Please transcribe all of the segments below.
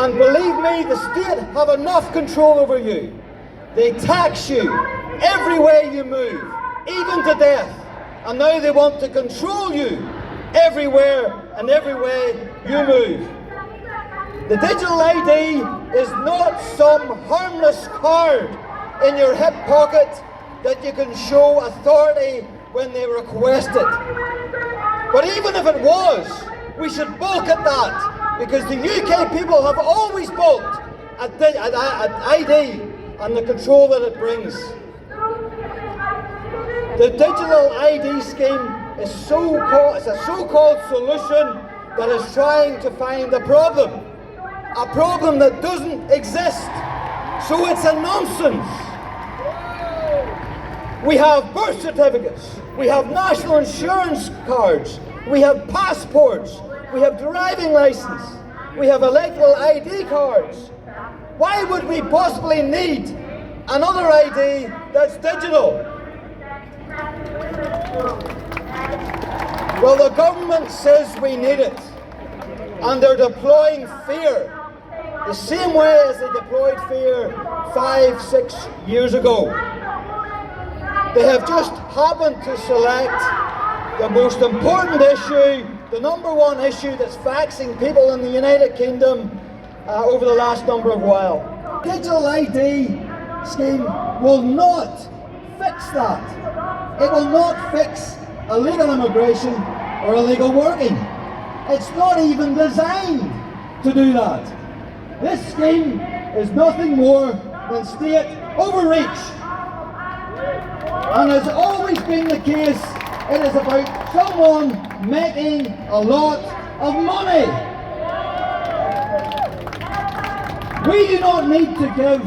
And believe me, the state have enough control over you. They tax you every way you move, even to death. And now they want to control you everywhere and every way you move. The digital ID is not some harmless card in your hip pocket that you can show authority when they request it. But even if it was, we should balk at that, because the UK people have always balked at ID and the control that it brings. The digital ID scheme is a so-called solution that is trying to find a problem that doesn't exist. So it's a nonsense. We have birth certificates, we have national insurance cards, we have passports, we have driving license, we have electoral ID cards. Why would we possibly need another ID that's digital? Well, the government says we need it, and they're deploying fear, the same way as they deployed fear 5-6 years ago. They have just happened to select the most important issue, the number one issue that's vexing people in the United Kingdom over the last number of while. Digital ID scheme will not fix that. It will not fix illegal immigration or illegal working. It's not even designed to do that. This scheme is nothing more than state overreach. And has always been the case, it is about someone making a lot of money. We do not need to give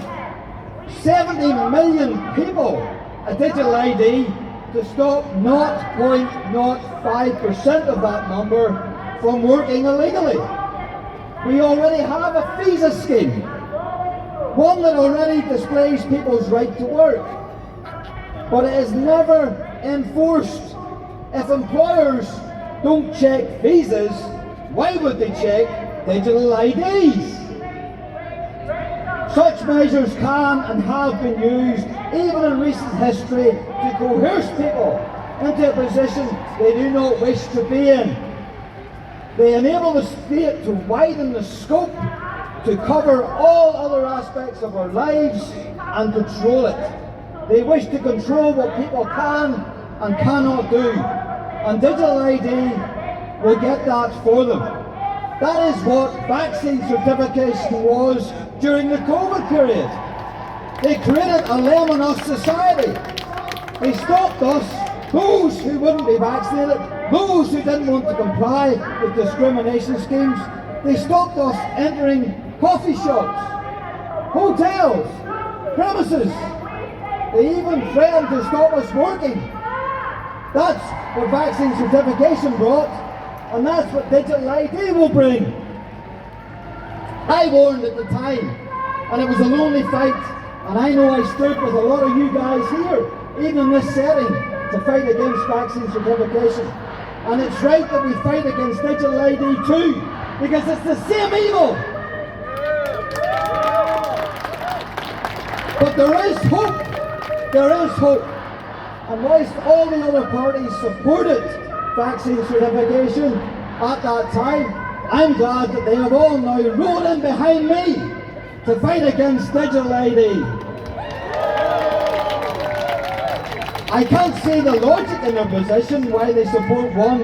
70 million people a digital ID to stop 0.05% of that number from working illegally. We already have a visa scheme, one that already displays people's right to work. But it is never enforced. If employers don't check visas, why would they check digital IDs? Such measures can and have been used, even in recent history, to coerce people into a position they do not wish to be in. They enable the state to widen the scope to cover all other aspects of our lives and control it. They wish to control what people can and cannot do, and digital ID will get that for them. That is what vaccine certification was during the COVID period. They created a lemon us society. They stopped us, those who wouldn't be vaccinated, those who didn't want to comply with discrimination schemes. They stopped us entering coffee shops, hotels, premises. They even threatened to stop us working. That's what vaccine certification brought, and that's what digital ID will bring. I warned at the time, and it was a lonely fight, and I know I stood with a lot of you guys here, even in this setting, to fight against vaccine certification. And it's right that we fight against digital ID too, because it's the same evil. But there is hope. There is hope. And whilst all the other parties supported vaccine certification at that time, I'm glad that they have all now rolled in behind me to fight against digital ID. I can't see the logic in their position, why they support one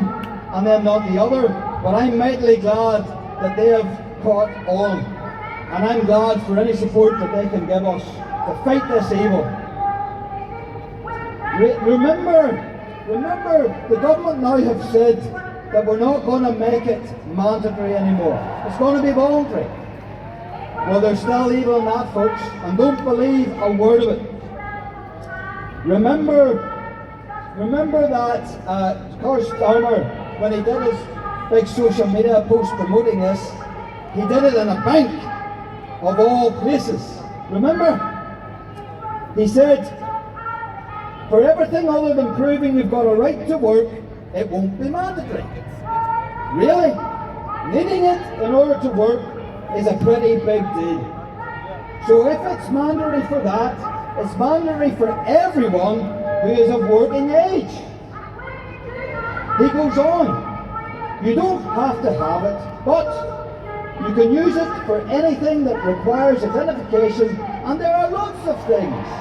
and then not the other, but I'm mightily glad that they have caught on. And I'm glad for any support that they can give us to fight this evil. Remember, the government now have said that we're not going to make it mandatory anymore. It's going to be voluntary. Well, there's still evil in that, folks, and don't believe a word of it. Remember that Keir Starmer, when he did his big social media post promoting this, he did it in a bank, of all places. Remember? He said, for everything other than proving we've got a right to work, it won't be mandatory. Really? Needing it in order to work is a pretty big deal. So if it's mandatory for that, it's mandatory for everyone who is of working age. He goes on, you don't have to have it, but you can use it for anything that requires identification, and there are lots of things.